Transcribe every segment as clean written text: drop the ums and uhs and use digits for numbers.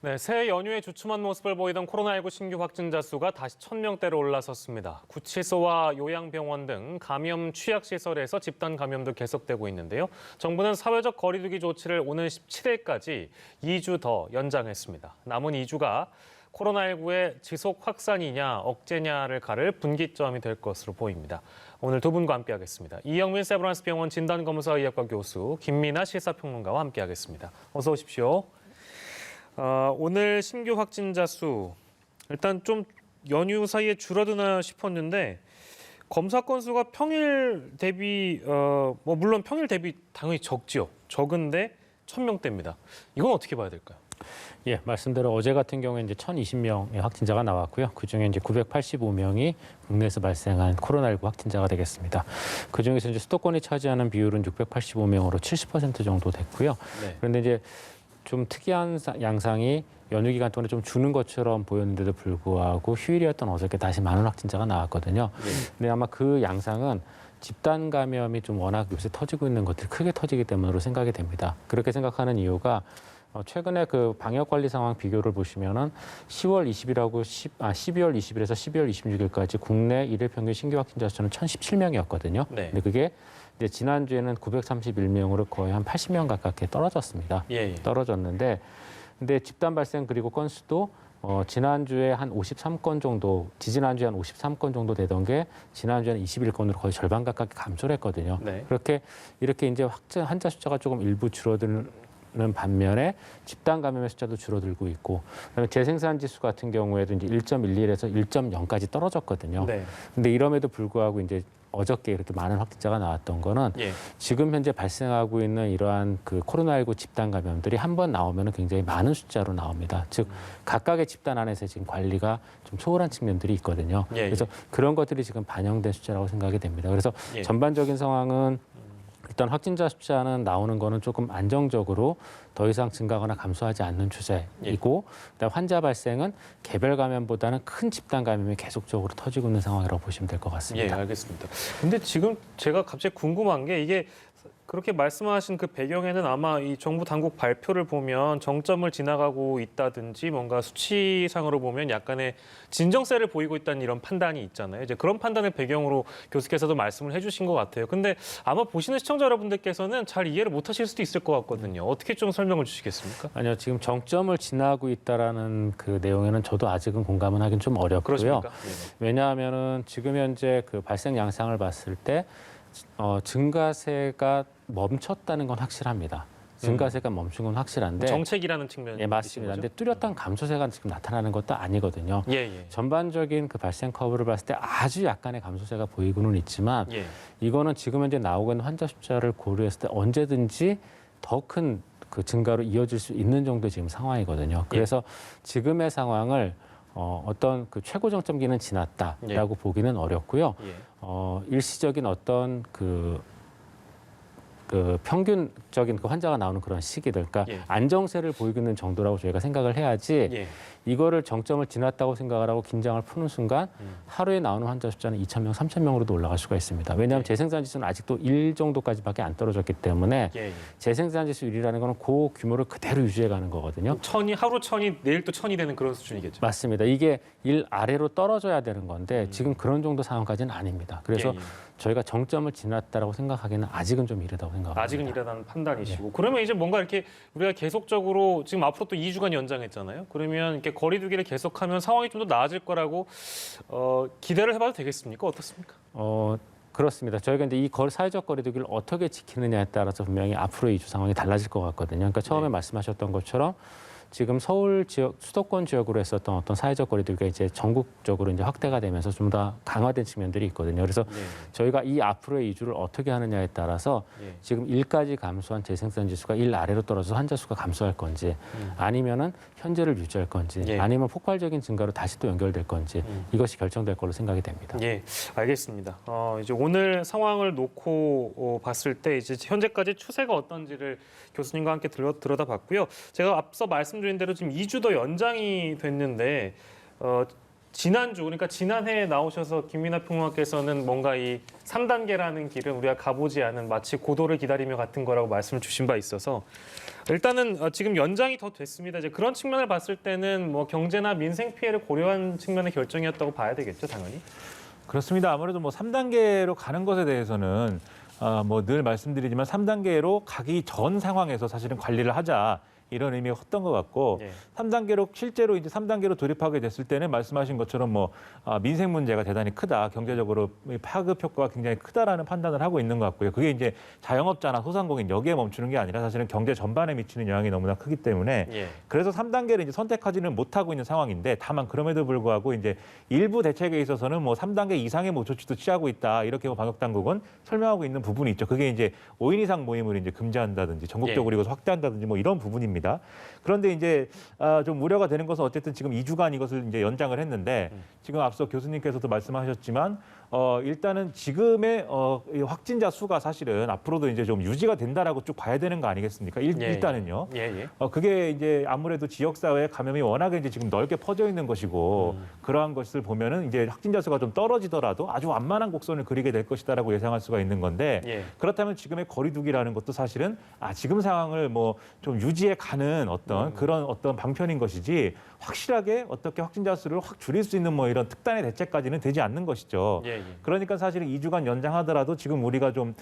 네, 새해 연휴에 주춤한 모습을 보이던 코로나19 신규 확진자 수가 다시 1,000명대로 올라섰습니다. 구치소와 요양병원 등 감염 취약시설에서 집단 감염도 계속되고 있는데요. 정부는 사회적 거리두기 조치를 오는 17일까지 2주 더 연장했습니다. 남은 2주가 코로나19의 지속 확산이냐 억제냐를 가를 분기점이 될 것으로 보입니다. 오늘 두 분과 함께하겠습니다. 이영민 세브란스 병원 진단검사의학과 교수, 김민아 시사평론가와 함께하겠습니다. 어서 오십시오. 오늘 신규 확진자 수 일단 좀 연휴 사이에 줄어드나 싶었는데 검사 건수가 평일 대비 물론 평일 대비 당연히 적지요. 적은데 1,000명대입니다. 이건 어떻게 봐야 될까요? 예, 말씀대로 어제 같은 경우에 이제 1,020명의 확진자가 나왔고요. 그중에 이제 985명이 국내에서 발생한 코로나19 확진자가 되겠습니다. 그중에서 이제 수도권이 차지하는 비율은 685명으로 70% 정도 됐고요. 네. 그런데 이제 좀 특이한 양상이 연휴 기간 동안에 좀 주는 것처럼 보였는데도 불구하고 휴일이었던 어저께 다시 많은 확진자가 나왔거든요. 근데 아마 그 양상은 집단 감염이 좀 워낙 요새 터지고 있는 것들이 크게 터지기 때문으로 생각이 됩니다. 그렇게 생각하는 이유가 최근에 그 방역 관리 상황 비교를 보시면은 12월 20일에서 12월 26일까지 국내 일일 평균 신규 확진자 수는 1,017명이었거든요. 네. 근데 그게 이제 지난주에는 931명으로 거의 한 80명 가깝게 떨어졌습니다. 떨어졌는데, 근데 집단 발생 그리고 건수도 지난주에 한 53건 정도, 지지난주에 한 53건 정도 되던 게 지난주에는 21건으로 거의 절반 가깝게 감소를 했거든요. 네. 이렇게 이제 환자 숫자가 조금 일부 줄어드는 반면에 집단 감염의 숫자도 줄어들고 있고, 그다음에 재생산 지수 같은 경우에도 이제 1.11에서 1.0까지 떨어졌거든요. 네. 근데 이럼에도 불구하고 이제 어저께 이렇게 많은 확진자가 나왔던 거는 지금 현재 발생하고 있는 이러한 그 코로나19 집단 감염들이 한 번 나오면 굉장히 많은 숫자로 나옵니다. 즉 각각의 집단 안에서 지금 관리가 좀 소홀한 측면들이 있거든요. 그래서 그런 것들이 지금 반영된 숫자라고 생각이 됩니다. 그래서 전반적인 상황은 일단 확진자 숫자는 나오는 거는 조금 안정적으로 더 이상 증가하거나 감소하지 않는 추세이고, 그다음 환자 발생은 개별 감염보다는 큰 집단 감염이 계속적으로 터지고 있는 상황이라고 보시면 될 것 같습니다. 예, 알겠습니다. 근데 지금 제가 갑자기 궁금한 게 이게 그렇게 말씀하신 그 배경에는 아마 이 정부 당국 발표를 보면 정점을 지나가고 있다든지 뭔가 수치상으로 보면 약간의 진정세를 보이고 있다는 이런 판단이 있잖아요. 이제 그런 판단을 배경으로 교수께서도 말씀을 해주신 것 같아요. 근데 아마 보시는 시청자 여러분들께서는 잘 이해를 못하실 수도 있을 것 같거든요. 어떻게 좀 설명을 주시겠습니까? 아니요, 지금 정점을 지나고 있다라는 그 내용에는 저도 아직은 공감은 하긴 좀 어렵고요. 그렇습니까? 왜냐하면은 지금 현재 그 발생 양상을 봤을 때 증가세가 멈췄다는 건 확실합니다. 증가세가 멈춘 건 확실한데 정책이라는 측면이 예, 맞습니다. 근데 뚜렷한 감소세가 지금 나타나는 것도 아니거든요. 전반적인 그 발생 커브를 봤을 때 아주 약간의 감소세가 보이고는 있지만 이거는 지금 현재 나오고 있는 환자 숫자를 고려했을 때 언제든지 더 큰 그 증가로 이어질 수 있는 정도의 지금 상황이거든요. 그래서 지금의 상황을 어떤 그 최고 정점기는 지났다라고 보기는 어렵고요. 일시적인 어떤 그 평균적인 그 환자가 나오는 그런 시기들, 그러니까 안정세를 보이고 있는 정도라고 저희가 생각을 해야지 이거를 정점을 지났다고 생각을 하고 긴장을 푸는 순간 하루에 나오는 환자 숫자는 2,000명, 3,000명으로도 올라갈 수가 있습니다. 왜냐하면 재생산 지수는 아직도 1 정도까지밖에 안 떨어졌기 때문에 재생산 지수 1이라는 거는 그 규모를 그대로 유지해 가는 거거든요. 하루 1,000이 내일 또 1,000이 되는 그런 수준이겠죠. 맞습니다. 이게 1 아래로 떨어져야 되는 건데 지금 그런 정도 상황까지는 아닙니다. 그래서 저희가 정점을 지났다라고 생각하기는 아직은 좀 이르다고 생각합니다. 아직은 이르다는 판단이시고. 그러면 이제 뭔가 이렇게 우리가 계속적으로 지금 앞으로 또 2주간 연장했잖아요. 그러면 이렇게 거리두기를 계속하면 상황이 좀 더 나아질 거라고 기대를 해봐도 되겠습니까? 어떻습니까? 그렇습니다. 저희가 이제 이 사회적 거리두기를 어떻게 지키느냐에 따라서 분명히 앞으로 2주 상황이 달라질 것 같거든요. 그러니까 처음에 말씀하셨던 것처럼 지금 서울 지역, 수도권 지역으로 했었던 어떤 사회적 거리두기가 이제 전국적으로 이제 확대가 되면서 좀 더 강화된 측면들이 있거든요. 그래서 저희가 이 앞으로의 2주를 어떻게 하느냐에 따라서 지금 1까지 감소한 재생산 지수가 1 아래로 떨어져서 환자 수가 감소할 건지 아니면은 현재를 유지할 건지 아니면 폭발적인 증가로 다시 또 연결될 건지 이것이 결정될 걸로 생각이 됩니다. 예, 알겠습니다. 이제 오늘 상황을 놓고 봤을 때 이제 현재까지 추세가 어떤지를 교수님과 함께 들여다봤고요. 제가 앞서 말씀드린 대로 지금 2주 더 연장이 됐는데 지난주 그러니까 지난해에 나오셔서 김민하 평론가께서는 뭔가 이 3단계라는 길은 우리가 가보지 않은 마치 고도를 기다리며 같은 거라고 말씀을 주신 바 있어서 일단은 지금 연장이 더 됐습니다. 이제 그런 측면을 봤을 때는 뭐 경제나 민생 피해를 고려한 측면의 결정이었다고 봐야 되겠죠, 당연히. 그렇습니다. 아무래도 뭐 3단계로 가는 것에 대해서는 뭐 늘 말씀드리지만 3단계로 가기 전 상황에서 사실은 관리를 하자. 이런 의미가 컸던 것 같고 예. 3단계로 실제로 이제 3단계로 돌입하게 됐을 때는 말씀하신 것처럼 뭐 민생 문제가 대단히 크다, 경제적으로 파급 효과가 굉장히 크다라는 판단을 하고 있는 것 같고요. 그게 이제 자영업자나 소상공인 여기에 멈추는 게 아니라 사실은 경제 전반에 미치는 영향이 너무나 크기 때문에 예. 그래서 3단계를 이제 선택하지는 못하고 있는 상황인데 다만 그럼에도 불구하고 이제 일부 대책에 있어서는 뭐 3단계 이상의 뭐 조치도 취하고 있다 이렇게 뭐 방역 당국은 설명하고 있는 부분이 있죠. 그게 이제 5인 이상 모임을 이제 금지한다든지 전국적으로 이것을 확대한다든지 뭐 이런 부분입니다. 그런데 이제 좀 우려가 되는 것은 어쨌든 지금 2주간 이것을 이제 연장을 했는데 지금 앞서 교수님께서도 말씀하셨지만 일단은 지금의 이 확진자 수가 사실은 앞으로도 이제 좀 유지가 된다라고 쭉 봐야 되는 거 아니겠습니까? 일단은요. 예. 그게 이제 아무래도 지역사회 감염이 워낙에 이제 지금 넓게 퍼져 있는 것이고 그러한 것을 보면은 이제 확진자 수가 좀 떨어지더라도 아주 완만한 곡선을 그리게 될 것이다라고 예상할 수가 있는 건데 예. 그렇다면 지금의 거리두기라는 것도 사실은 지금 상황을 뭐 좀 유지해 가는 그런 어떤 방편인 것이지 확실하게 어떻게 확진자 수를 확 줄일 수 있는 뭐 이런 특단의 대책까지는 되지 않는 것이죠. 예. 그러니까 사실은 2주간 연장하더라도 지금 우리가 좀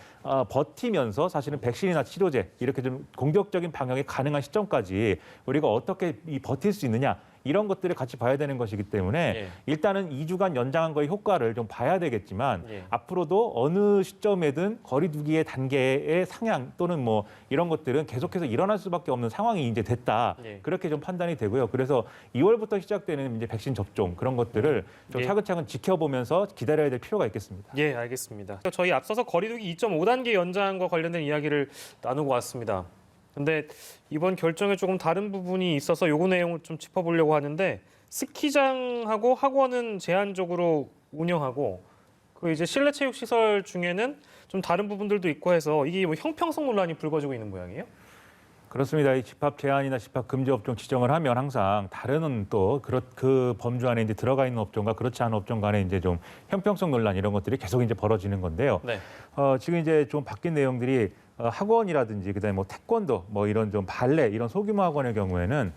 버티면서 사실은 백신이나 치료제 이렇게 좀 공격적인 방역이 가능한 시점까지 우리가 어떻게 버틸 수 있느냐 이런 것들을 같이 봐야 되는 것이기 때문에 예. 일단은 2주간 연장한 거의 효과를 좀 봐야 되겠지만 예. 앞으로도 어느 시점에든 거리두기의 단계의 상향 또는 뭐 이런 것들은 계속해서 일어날 수밖에 없는 상황이 이제 됐다. 예. 그렇게 좀 판단이 되고요. 그래서 2월부터 시작되는 이제 백신 접종 그런 것들을 좀 예. 차근차근 지켜보면서 기다려야 될 필요가 있겠습니다. 예, 알겠습니다. 저희 앞서서 거리두기 2.5단계 연장과 관련된 이야기를 나누고 왔습니다. 근데 이번 결정에 조금 다른 부분이 있어서 요거 내용을 좀 짚어보려고 하는데 스키장하고 학원은 제한적으로 운영하고 그 이제 실내 체육 시설 중에는 좀 다른 부분들도 있고 해서 이게 뭐 형평성 논란이 불거지고 있는 모양이에요. 그렇습니다. 이 집합 제한이나 집합 금지 업종 지정을 하면 항상 다른 또 그 범주 안에 이제 들어가 있는 업종과 그렇지 않은 업종 간에 이제 좀 형평성 논란 이런 것들이 계속 이제 벌어지는 건데요. 네. 지금 이제 좀 바뀐 내용들이 학원이라든지 그다음에 뭐 태권도 뭐 이런 좀 발레 이런 소규모 학원의 경우에는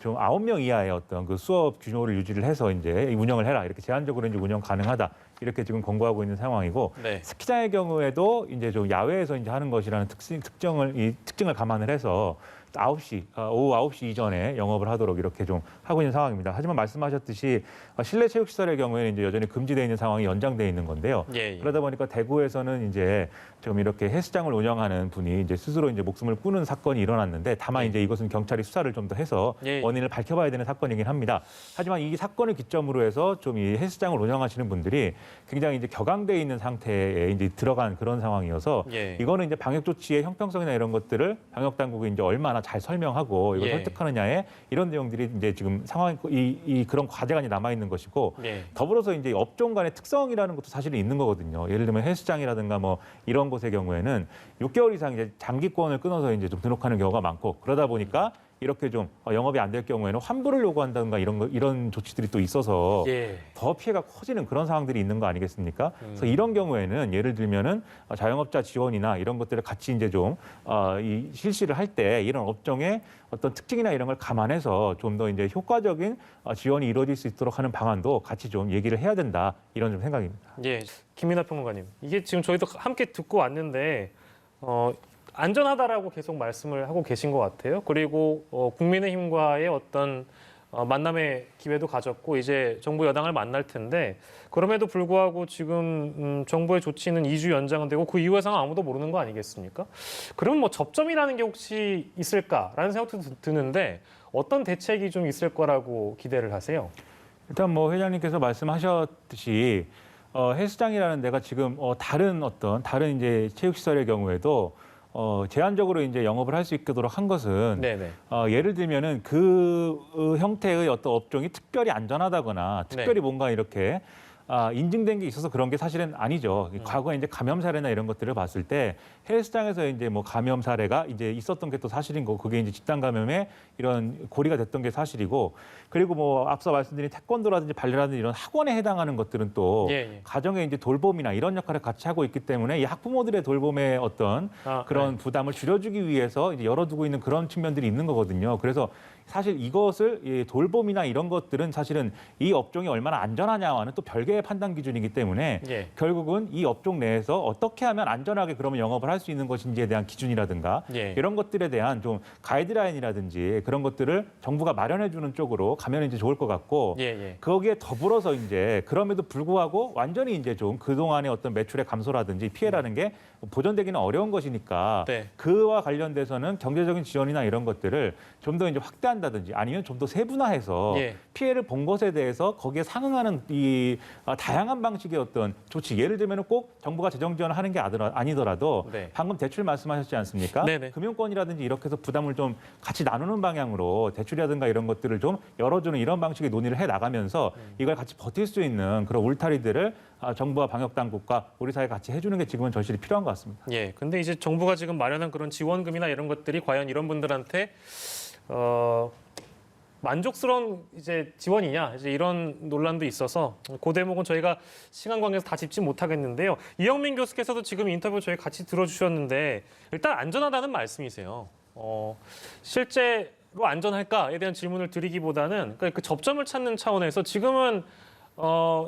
좀 9명 이하의 어떤 그 수업 규모를 유지를 해서 이제 운영을 해라 이렇게 제한적으로 이제 운영 가능하다 이렇게 지금 권고하고 있는 상황이고 네. 스키장의 경우에도 이제 좀 야외에서 이제 하는 것이라는 특징을 감안을 해서 9시, 오후 9시 이전에 영업을 하도록 이렇게 좀 하고 있는 상황입니다. 하지만 말씀하셨듯이 실내 체육시설의 경우에는 이제 여전히 금지되어 있는 상황이 연장돼 있는 건데요. 예. 그러다 보니까 대구에서는 이제 좀 이렇게 헬스장을 운영하는 분이 이제 스스로 이제 목숨을 끊은 사건이 일어났는데 다만 예. 이제 이것은 경찰이 수사를 좀 더 해서 예. 원인을 밝혀봐야 되는 사건이긴 합니다. 하지만 이 사건을 기점으로 해서 좀 이 헬스장을 운영하시는 분들이 굉장히 이제 격앙돼 있는 상태에 이제 들어간 그런 상황이어서 예. 이거는 이제 방역 조치의 형평성이나 이런 것들을 방역 당국이 이제 얼마나 잘 설명하고 이걸 예. 설득하느냐에 이런 내용들이 이제 지금 상황 이 그런 과제가 이제 남아 있는 것이고 예. 더불어서 이제 업종 간의 특성이라는 것도 사실은 있는 거거든요. 예를 들면 헬스장이라든가 뭐 이런 곳의 경우에는 6개월 이상 이제 장기권을 끊어서 이제 좀 등록하는 경우가 많고 그러다 보니까 이렇게 좀 영업이 안 될 경우에는 환불을 요구한다든가 이런 조치들이 또 있어서 예. 더 피해가 커지는 그런 상황들이 있는 거 아니겠습니까? 그래서 이런 경우에는 예를 들면은 자영업자 지원이나 이런 것들을 같이 이제 좀 이 실시를 할 때 이런 업종의 어떤 특징이나 이런 걸 감안해서 좀 더 이제 효과적인 지원이 이루어질 수 있도록 하는 방안도 같이 좀 얘기를 해야 된다 이런 좀 생각입니다. 예. 김민하 평론가님, 이게 지금 저희도 함께 듣고 왔는데 안전하다라고 계속 말씀을 하고 계신 것 같아요. 그리고 국민의힘과의 어떤 만남의 기회도 가졌고 이제 정부 여당을 만날 텐데 그럼에도 불구하고 지금 정부의 조치는 2주 연장은 되고 그 이후의 상황 아무도 모르는 거 아니겠습니까? 그러면 뭐 접점이라는 게 혹시 있을까라는 생각도 드는데 어떤 대책이 좀 있을 거라고 기대를 하세요? 일단 뭐 회장님께서 말씀하셨듯이 헬스장이라는 데가 지금 다른 이제 체육시설의 경우에도 제한적으로 이제 영업을 할 수 있도록 한 것은 네네. 예를 들면은 그 형태의 어떤 업종이 특별히 안전하다거나 특별히 뭔가 이렇게 인증된 게 있어서 그런 게 사실은 아니죠. 과거에 이제 감염 사례나 이런 것들을 봤을 때 헬스장에서 이제 뭐 감염 사례가 이제 있었던 게 또 사실인 거고 그게 이제 집단 감염에 이런 고리가 됐던 게 사실이고 그리고 뭐 앞서 말씀드린 태권도라든지 발레라든지 이런 학원에 해당하는 것들은 또 가정의 이제 돌봄이나 이런 역할을 같이 하고 있기 때문에 이 학부모들의 돌봄의 어떤 그런 부담을 줄여주기 위해서 이제 열어두고 있는 그런 측면들이 있는 거거든요. 그래서 사실 이것을 돌봄이나 이런 것들은 사실은 이 업종이 얼마나 안전하냐와는 또 별개의 판단 기준이기 때문에 결국은 이 업종 내에서 어떻게 하면 안전하게 그러면 영업을 할 수 있는 것인지에 대한 기준이라든가 이런 것들에 대한 좀 가이드라인이라든지 그런 것들을 정부가 마련해 주는 쪽으로 가면 이제 좋을 것 같고 거기에 더불어서 이제 그럼에도 불구하고 완전히 이제 좀 그동안의 어떤 매출의 감소라든지 피해라는 게 보전되기는 어려운 것이니까 그와 관련돼서는 경제적인 지원이나 이런 것들을 좀 더 이제 확대한다든지 아니면 좀 더 세분화해서 피해를 본 것에 대해서 거기에 상응하는 이 다양한 방식의 어떤 조치 예를 들면 꼭 정부가 재정 지원을 하는 게 아니더라도 방금 대출 말씀하셨지 않습니까? 금융권이라든지 이렇게 해서 부담을 좀 같이 나누는 방향으로 대출이라든가 이런 것들을 좀 열어주는 이런 방식의 논의를 해 나가면서 이걸 같이 버틸 수 있는 그런 울타리들을 정부와 방역 당국과 우리 사회가 같이 해주는 게 지금은 절실히 필요한 것 같습니다. 근데 이제 정부가 지금 마련한 그런 지원금이나 이런 것들이 과연 이런 분들한테 만족스러운 이제 지원이냐 이제 이런 논란도 있어서 그 대목은 저희가 시간 관계에서 다 짚지 못하겠는데요. 이영민 교수께서도 지금 인터뷰 저희 같이 들어주셨는데 일단 안전하다는 말씀이세요. 실제로 안전할까에 대한 질문을 드리기보다는 그 접점을 찾는 차원에서 지금은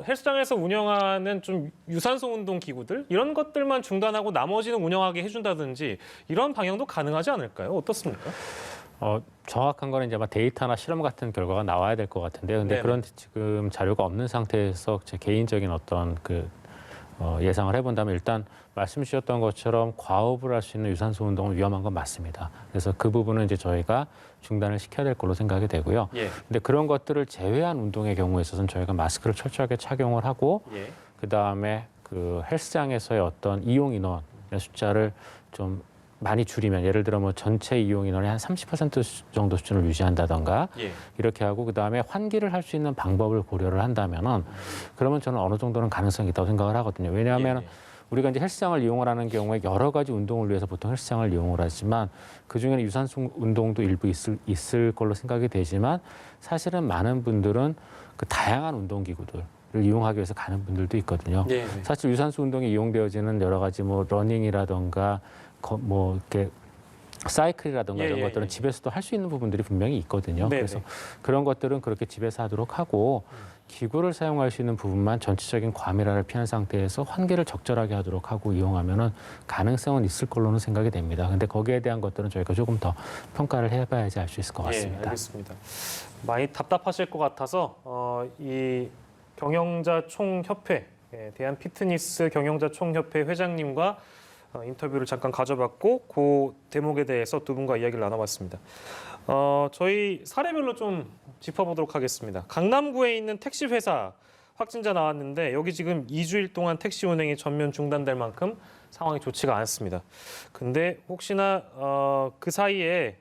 헬스장에서 운영하는 좀 유산소 운동 기구들 이런 것들만 중단하고 나머지는 운영하게 해준다든지 이런 방향도 가능하지 않을까요? 어떻습니까? 정확한 거는 이제 아마 데이터나 실험 같은 결과가 나와야 될 것 같은데요. 근데 그런 지금 자료가 없는 상태에서 제 개인적인 어떤 예상을 해본다면 일단 말씀 주셨던 것처럼 과업을 할 수 있는 유산소 운동은 위험한 건 맞습니다. 그래서 그 부분은 이제 저희가 중단을 시켜야 될 걸로 생각이 되고요. 근데 그런 것들을 제외한 운동의 경우에 있어서는 저희가 마스크를 철저하게 착용을 하고 그다음에 그 헬스장에서의 어떤 이용 인원의 숫자를 좀 많이 줄이면 예를 들어 뭐 전체 이용 인원의 한 30% 정도 수준을 유지한다던가 이렇게 하고 그다음에 환기를 할 수 있는 방법을 고려를 한다면은 그러면 저는 어느 정도는 가능성이 있다고 생각을 하거든요. 왜냐하면 우리가 이제 헬스장을 이용을 하는 경우에 여러 가지 운동을 위해서 보통 헬스장을 이용을 하지만 그중에는 유산소 운동도 일부 있을 걸로 생각이 되지만 사실은 많은 분들은 그 다양한 운동기구들 를 이용하기 위해서 가는 분들도 있거든요. 사실 유산소 운동이 이용되어지는 여러 가지 뭐 러닝이라던가 뭐 이렇게 사이클이라든가 이런 것들은 집에서도 할 수 있는 부분들이 분명히 있거든요. 그래서 그런 것들은 그렇게 집에서 하도록 하고 기구를 사용할 수 있는 부분만 전체적인 과밀화를 피한 상태에서 환기를 적절하게 하도록 하고 이용하면은 가능성은 있을 걸로는 생각이 됩니다. 근데 거기에 대한 것들은 저희가 조금 더 평가를 해봐야지 알 수 있을 것 같습니다. 알겠습니다. 많이 답답하실 것 같아서 이 경영자 총협회 대한 피트니스 경영자 총협회 회장님과 인터뷰를 잠깐 가져봤고 그 대목에 대해서 두 분과 이야기를 나눠봤습니다. 저희 사례별로 좀 짚어보도록 하겠습니다. 강남구에 있는 택시 회사 확진자 나왔는데 여기 지금 2주일 동안 택시 운행이 전면 중단될 만큼 상황이 좋지가 않습니다. 근데 혹시나 그 사이에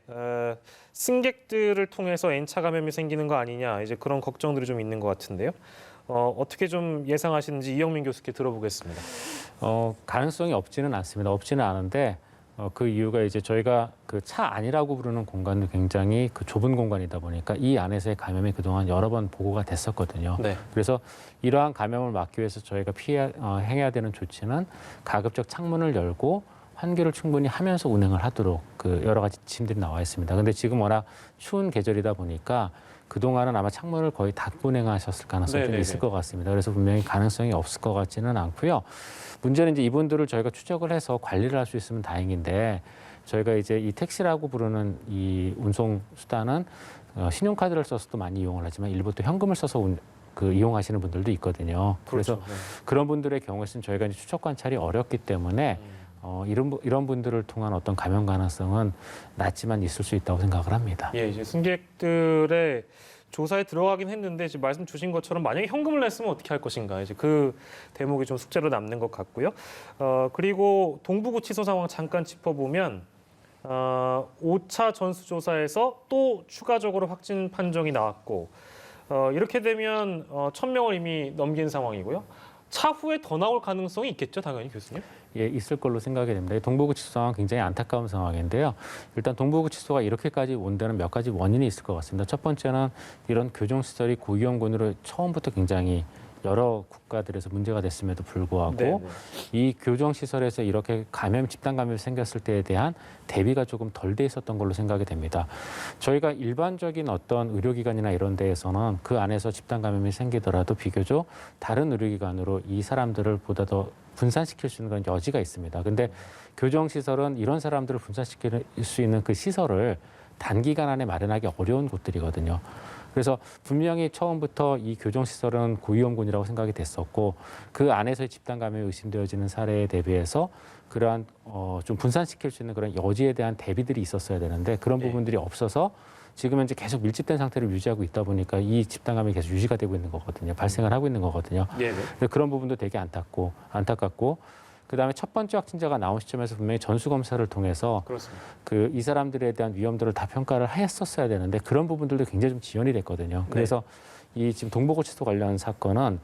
승객들을 통해서 N차 감염이 생기는 거 아니냐 이제 그런 걱정들이 좀 있는 것 같은데요. 어떻게 좀 예상하시는지 이영민 교수께 들어보겠습니다. 가능성이 없지는 않습니다. 없지는 않은데 그 이유가 이제 저희가 그 차 안이라고 부르는 공간도 굉장히 그 좁은 공간이다 보니까 이 안에서의 감염이 그동안 여러 번 보고가 됐었거든요. 그래서 이러한 감염을 막기 위해서 저희가 행해야 되는 조치는 가급적 창문을 열고 환기를 충분히 하면서 운행을 하도록 그 여러 가지 지침들이 나와 있습니다. 근데 지금 워낙 추운 계절이다 보니까 그동안은 아마 창문을 거의 닫고 운행하셨을 가능성이 좀 있을 것 같습니다. 그래서 분명히 가능성이 없을 것 같지는 않고요. 문제는 이제 이분들을 저희가 추적을 해서 관리를 할 수 있으면 다행인데 저희가 이제 이 택시라고 부르는 이 운송 수단은 신용카드를 써서도 많이 이용을 하지만 일부 또 현금을 써서 이용하시는 분들도 있거든요. 그래서 그런 분들의 경우에는 저희가 이제 추적 관찰이 어렵기 때문에 이런 분들을 통한 어떤 감염 가능성은 낮지만 있을 수 있다고 생각을 합니다. 이제 승객들의 조사에 들어가긴 했는데 지금 말씀 주신 것처럼 만약에 현금을 냈으면 어떻게 할 것인가 이제 그 대목이 좀 숙제로 남는 것 같고요. 그리고 동부구치소 상황 잠깐 짚어보면 5차 전수조사에서 또 추가적으로 확진 판정이 나왔고 이렇게 되면 1,000명을 이미 넘긴 상황이고요. 차후에 더 나올 가능성이 있겠죠, 당연히 교수님? 예, 있을 걸로 생각이 됩니다. 동부구치소 상황 굉장히 안타까운 상황인데요. 일단 동부구치소가 이렇게까지 온 데는 몇 가지 원인이 있을 것 같습니다. 첫 번째는 이런 교정시설이 고위험군으로 처음부터 굉장히 여러 국가들에서 문제가 됐음에도 불구하고 네. 이 교정시설에서 이렇게 집단 감염이 생겼을 때에 대한 대비가 조금 덜 돼 있었던 걸로 생각이 됩니다. 저희가 일반적인 어떤 의료기관이나 이런 데에서는 그 안에서 집단 감염이 생기더라도 비교적 다른 의료기관으로 이 사람들을 보다 더 분산시킬 수 있는 그런 여지가 있습니다. 근데 교정시설은 이런 사람들을 분산시킬 수 있는 그 시설을 단기간 안에 마련하기 어려운 곳들이거든요. 그래서 분명히 처음부터 이 교정시설은 고위험군이라고 생각이 됐었고 그 안에서의 집단 감염이 의심되어지는 사례에 대비해서 그러한 좀 분산시킬 수 있는 그런 여지에 대한 대비들이 있었어야 되는데 그런 부분들이 없어서 지금 현재 계속 밀집된 상태를 유지하고 있다 보니까 이 집단 감염이 계속 유지가 되고 있는 거거든요. 발생을 하고 있는 거거든요. 그래서 그런 부분도 되게 안타깝고 그다음에 첫 번째 확진자가 나온 시점에서 분명히 전수 검사를 통해서 이 사람들에 대한 위험도를 다 평가를 했었어야 되는데 그런 부분들도 굉장히 좀 지연이 됐거든요. 그래서 이 지금 동부구치소 관련 사건은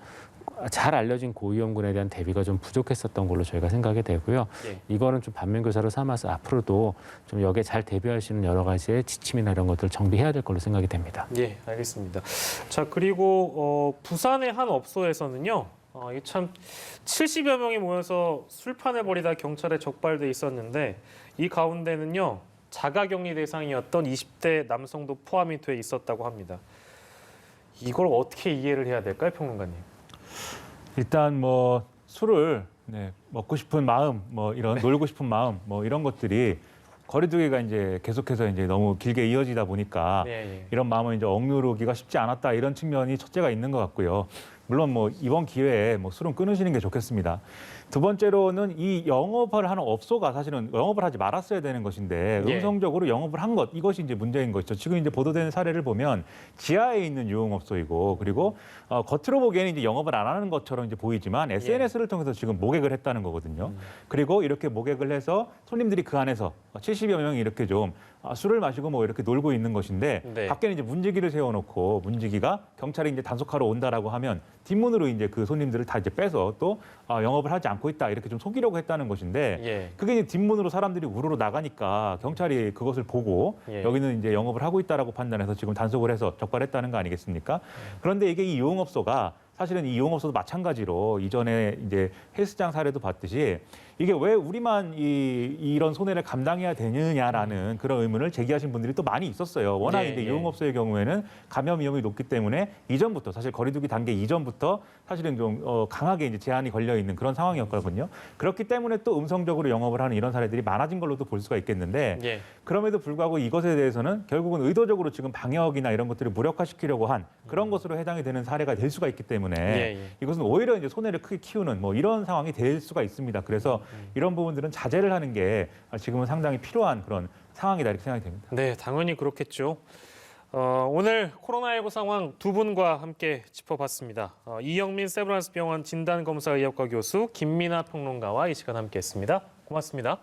잘 알려진 고위험군에 대한 대비가 좀 부족했었던 걸로 저희가 생각이 되고요. 이거는 좀 반면교사로 삼아서 앞으로도 좀 여기에 잘 대비할 수 있는 여러 가지의 지침이나 이런 것들을 정비해야 될 걸로 생각이 됩니다. 예, 알겠습니다. 자, 그리고 부산의 한 업소에서는요. 이 참 70여 명이 모여서 술판을 벌이다 경찰에 적발돼 있었는데 이 가운데는요. 자가격리 대상이었던 20대 남성도 포함이 돼 있었다고 합니다. 이걸 어떻게 이해를 해야 될까요, 평론가님? 일단 뭐 술을 먹고 싶은 마음, 뭐 이런 놀고 싶은 마음, 뭐 이런 것들이 거리두기가 이제 계속해서 이제 너무 길게 이어지다 보니까 이런 마음을 이제 억누르기가 쉽지 않았다 이런 측면이 첫째가 있는 것 같고요. 물론 뭐 이번 기회에 뭐 술은 끊으시는 게 좋겠습니다. 두 번째로는 이 영업을 하는 업소가 사실은 영업을 하지 말았어야 되는 것인데 음성적으로 영업을 한 것 이것이 이제 문제인 것이죠. 지금 이제 보도되는 사례를 보면 지하에 있는 유흥업소이고 그리고 겉으로 보기에는 이제 영업을 안 하는 것처럼 이제 보이지만 SNS를 통해서 지금 모객을 했다는 거거든요. 그리고 이렇게 모객을 해서 손님들이 그 안에서 70여 명이 이렇게 좀 술을 마시고 뭐 이렇게 놀고 있는 것인데 밖에는 이제 문지기를 세워놓고 문지기가 경찰이 이제 단속하러 온다라고 하면 뒷문으로 이제 그 손님들을 다 이제 빼서 또 영업을 하지 않고 있다 이렇게 좀 속이려고 했다는 것인데 그게 이제 뒷문으로 사람들이 우르르 나가니까 경찰이 그것을 보고 여기는 이제 영업을 하고 있다라고 판단해서 지금 단속을 해서 적발했다는 거 아니겠습니까? 그런데 이게 이 유흥업소가 사실은 이 유흥업소도 마찬가지로 이전에 이제 헬스장 사례도 봤듯이 이게 왜 우리만 이런 손해를 감당해야 되느냐라는 그런 의문을 제기하신 분들이 또 많이 있었어요. 워낙 이제 유흥업소의 경우에는 감염 위험이 높기 때문에 이전부터 사실 거리두기 단계 이전부터 사실은 좀 강하게 이제 제한이 걸려 있는 그런 상황이었거든요. 그렇기 때문에 또 음성적으로 영업을 하는 이런 사례들이 많아진 걸로도 볼 수가 있겠는데 그럼에도 불구하고 이것에 대해서는 결국은 의도적으로 지금 방역이나 이런 것들을 무력화시키려고 한 그런 것으로 해당이 되는 사례가 될 수가 있기 때문에 이것은 오히려 이제 손해를 크게 키우는 뭐 이런 상황이 될 수가 있습니다. 그래서 이런 부분들은 자제를 하는 게 지금은 상당히 필요한 그런 상황이다 이렇게 생각이 됩니다. 네, 당연히 그렇겠죠. 오늘 코로나19 상황 두 분과 함께 짚어봤습니다. 이영민 세브란스 병원 진단검사의학과 교수 김민하 평론가와 이 시간 함께했습니다. 고맙습니다.